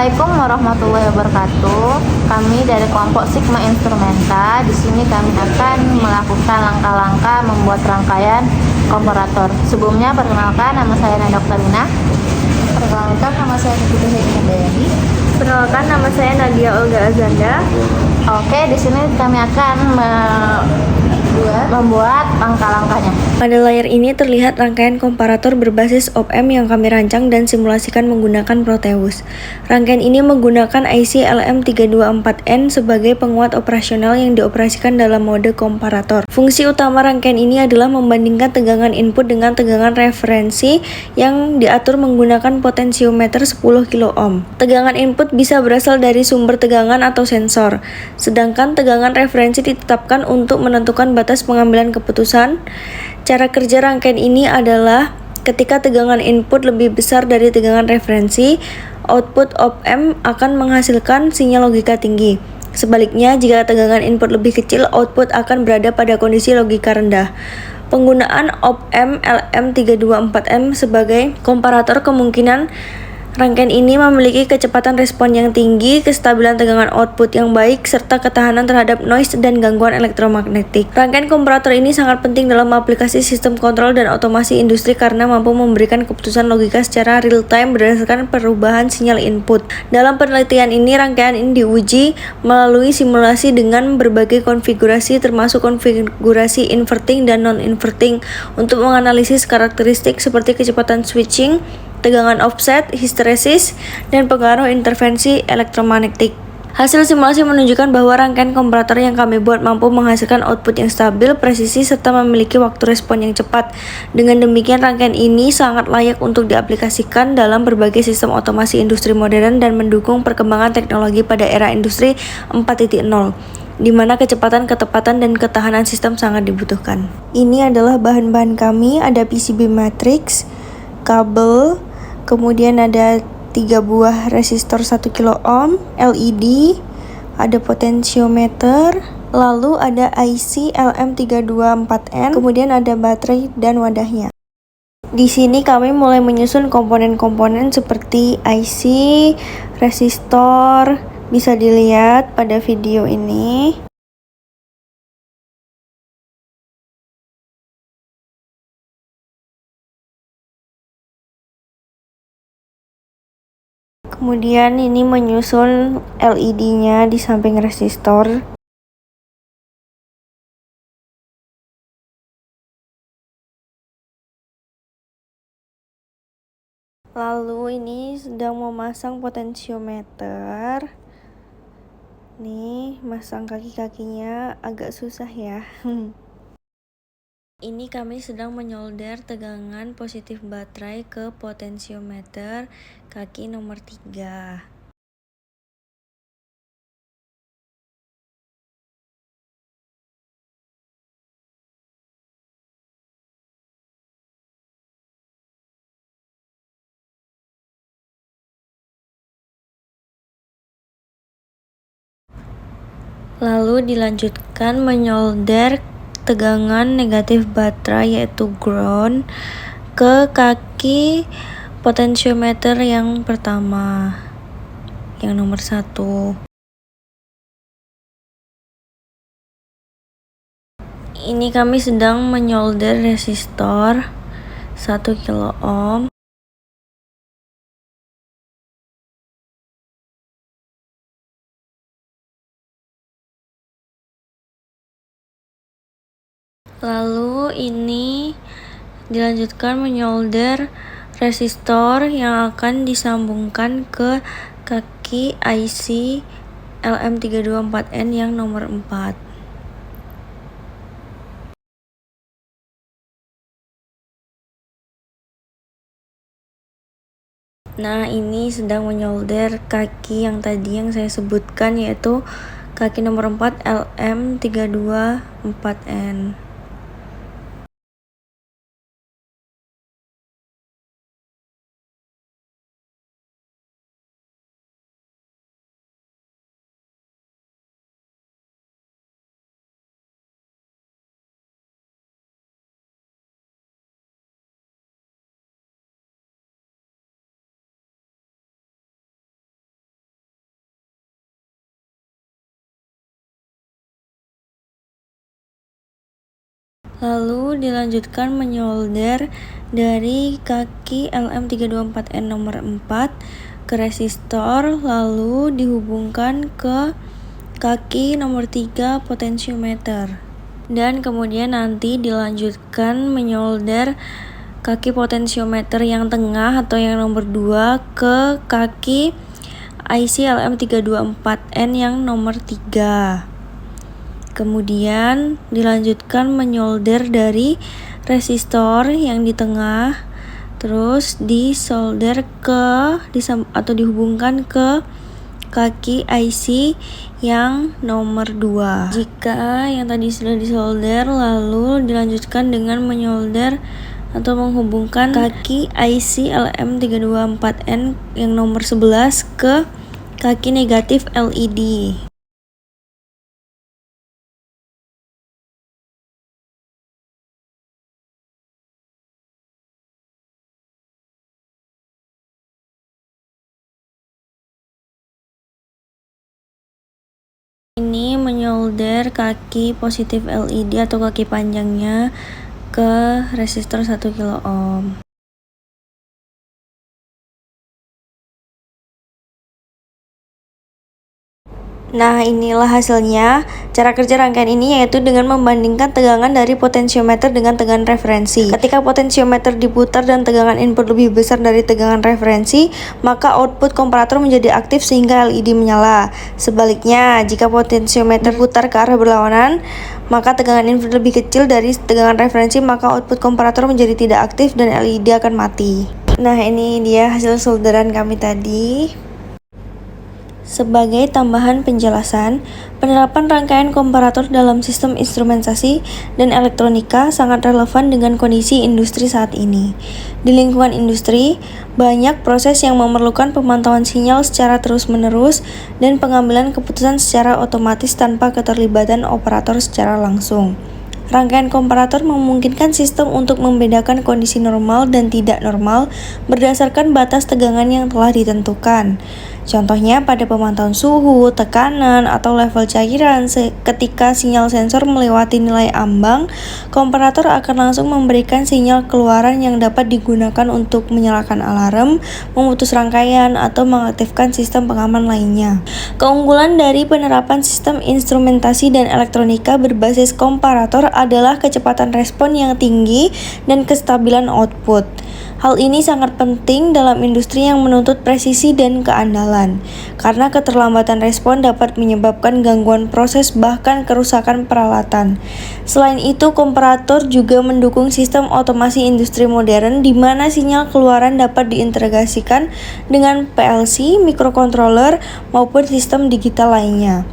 Assalamualaikum warahmatullahi wabarakatuh. Kami dari kelompok Sigma Instrumenta. Di sini kami akan melakukan langkah-langkah membuat rangkaian komparator. Sebelumnya perkenalkan, nama saya Dr. Rina. Perkenalkan, nama saya Nikita Hidayani. Perkenalkan, nama saya Nadia Olga Azanda. Oke, di sini kami akan membuat langkah-langkahnya. Pada layar ini terlihat rangkaian komparator berbasis op-amp yang kami rancang dan simulasikan menggunakan Proteus. Rangkaian ini menggunakan IC LM324N sebagai penguat operasional yang dioperasikan dalam mode komparator. Fungsi utama rangkaian ini adalah membandingkan tegangan input dengan tegangan referensi yang diatur menggunakan potensiometer 10 kilo ohm. Tegangan input bisa berasal dari sumber tegangan atau sensor, sedangkan tegangan referensi ditetapkan untuk menentukan batas pengambilan keputusan. Cara kerja rangkaian ini adalah ketika tegangan input lebih besar dari tegangan referensi, output op-amp akan menghasilkan sinyal logika tinggi. Sebaliknya, jika tegangan input lebih kecil, output akan berada pada kondisi logika rendah. Penggunaan op-amp LM324M sebagai komparator kemungkinan rangkaian ini memiliki kecepatan respon yang tinggi, kestabilan tegangan output yang baik, serta ketahanan terhadap noise dan gangguan elektromagnetik. Rangkaian komparator ini sangat penting dalam aplikasi sistem kontrol dan otomasi industri karena mampu memberikan keputusan logika secara real-time berdasarkan perubahan sinyal input. Dalam penelitian ini, rangkaian ini diuji melalui simulasi dengan berbagai konfigurasi termasuk konfigurasi inverting dan non-inverting untuk menganalisis karakteristik seperti kecepatan switching, tegangan offset, histeresis, dan pengaruh intervensi elektromagnetik. Hasil simulasi menunjukkan bahwa rangkaian komparator yang kami buat mampu menghasilkan output yang stabil, presisi, serta memiliki waktu respon yang cepat. Dengan demikian, rangkaian ini sangat layak untuk diaplikasikan dalam berbagai sistem otomasi industri modern dan mendukung perkembangan teknologi pada era industri 4.0. di mana kecepatan, ketepatan, dan ketahanan sistem sangat dibutuhkan. Ini adalah bahan-bahan kami, ada PCB matrix, kabel, kemudian ada 3 buah resistor 1 kilo ohm, LED, ada potensiometer, lalu ada IC LM324N, kemudian ada baterai dan wadahnya. Di sini kami mulai menyusun komponen-komponen seperti IC, resistor, bisa dilihat pada video ini. Kemudian ini menyusun LED-nya di samping resistor. Lalu ini sedang memasang potensiometer. Nih, masang kaki-kakinya agak susah ya. Ini kami sedang menyolder tegangan positif baterai ke potensiometer kaki nomor 3. Lalu dilanjutkan menyolder tegangan negatif baterai yaitu ground ke kaki potensiometer yang pertama, yang nomor 1. Ini kami sedang menyolder resistor 1 kilo ohm. Lalu ini dilanjutkan menyolder resistor yang akan disambungkan ke kaki IC LM324N yang nomor 4. Nah, ini sedang menyolder kaki yang tadi yang saya sebutkan, yaitu kaki nomor 4 LM324N. Lalu dilanjutkan menyolder dari kaki LM324N nomor 4 ke resistor, lalu dihubungkan ke kaki nomor 3 potensiometer. Dan kemudian nanti dilanjutkan menyolder kaki potensiometer yang tengah atau yang nomor 2 ke kaki IC LM324N yang nomor 3. Kemudian dilanjutkan menyolder dari resistor yang di tengah, terus disolder atau dihubungkan ke kaki IC yang nomor 2. Jika yang tadi sudah disolder, lalu dilanjutkan dengan menyolder atau menghubungkan kaki IC LM324N yang nomor 11 ke kaki negatif LED. Ini menyolder kaki positif LED atau kaki panjangnya ke resistor 1 kilo ohm. Nah, inilah hasilnya. Cara kerja rangkaian ini yaitu dengan membandingkan tegangan dari potensiometer dengan tegangan referensi. Ketika potensiometer diputar dan tegangan input lebih besar dari tegangan referensi, maka output komparator menjadi aktif sehingga LED menyala. Sebaliknya, jika potensiometer putar ke arah berlawanan, maka tegangan input lebih kecil dari tegangan referensi, maka output komparator menjadi tidak aktif dan LED akan mati. Nah, ini dia hasil solderan kami tadi. Sebagai tambahan penjelasan, penerapan rangkaian komparator dalam sistem instrumentasi dan elektronika sangat relevan dengan kondisi industri saat ini. Di lingkungan industri, banyak proses yang memerlukan pemantauan sinyal secara terus-menerus dan pengambilan keputusan secara otomatis tanpa keterlibatan operator secara langsung. Rangkaian komparator memungkinkan sistem untuk membedakan kondisi normal dan tidak normal berdasarkan batas tegangan yang telah ditentukan. Contohnya pada pemantauan suhu, tekanan, atau level cairan. Ketika sinyal sensor melewati nilai ambang, komparator akan langsung memberikan sinyal keluaran yang dapat digunakan untuk menyalakan alarm, memutus rangkaian, atau mengaktifkan sistem pengaman lainnya. Keunggulan dari penerapan sistem instrumentasi dan elektronika berbasis komparator adalah kecepatan respon yang tinggi dan kestabilan output. Hal ini sangat penting dalam industri yang menuntut presisi dan keandalan, karena keterlambatan respon dapat menyebabkan gangguan proses bahkan kerusakan peralatan. Selain itu, komparator juga mendukung sistem otomasi industri modern di mana sinyal keluaran dapat diintegrasikan dengan PLC, microcontroller, maupun sistem digital lainnya.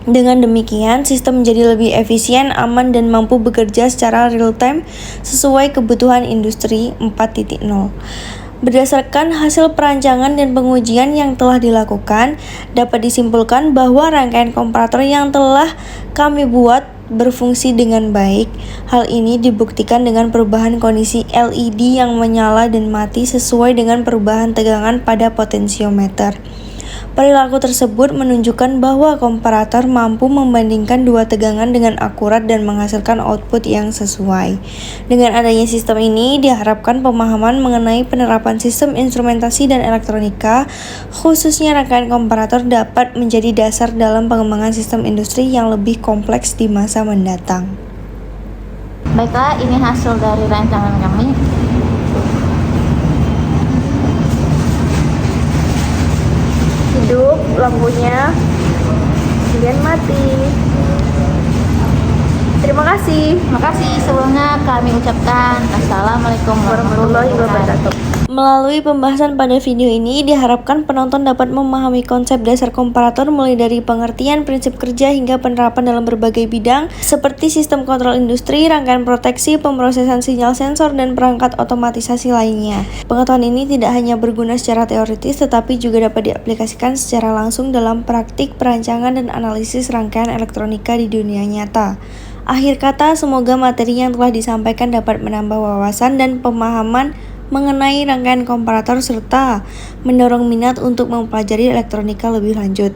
Dengan demikian, sistem menjadi lebih efisien, aman, dan mampu bekerja secara real-time sesuai kebutuhan industri 4.0. Berdasarkan hasil perancangan dan pengujian yang telah dilakukan, dapat disimpulkan bahwa rangkaian komparator yang telah kami buat berfungsi dengan baik. Hal ini dibuktikan dengan perubahan kondisi LED yang menyala dan mati sesuai dengan perubahan tegangan pada potensiometer. Perilaku tersebut menunjukkan bahwa komparator mampu membandingkan dua tegangan dengan akurat dan menghasilkan output yang sesuai. Dengan adanya sistem ini, diharapkan pemahaman mengenai penerapan sistem instrumentasi dan elektronika, khususnya rangkaian komparator, dapat menjadi dasar dalam pengembangan sistem industri yang lebih kompleks di masa mendatang. Baiklah, ini hasil dari rancangan kami. Hidup lampunya, kemudian mati. Terima kasih. Terima kasih. Sebelumnya kami ucapkan Assalamualaikum warahmatullahi wabarakatuh. Melalui pembahasan pada video ini, diharapkan penonton dapat memahami konsep dasar komparator mulai dari pengertian prinsip kerja hingga penerapan dalam berbagai bidang seperti sistem kontrol industri, rangkaian proteksi, pemrosesan sinyal sensor, dan perangkat otomatisasi lainnya. Pengetahuan ini tidak hanya berguna secara teoritis, tetapi juga dapat diaplikasikan secara langsung dalam praktik perancangan dan analisis rangkaian elektronika di dunia nyata. Akhir kata, semoga materi yang telah disampaikan dapat menambah wawasan dan pemahaman mengenai rangkaian komparator serta mendorong minat untuk mempelajari elektronika lebih lanjut.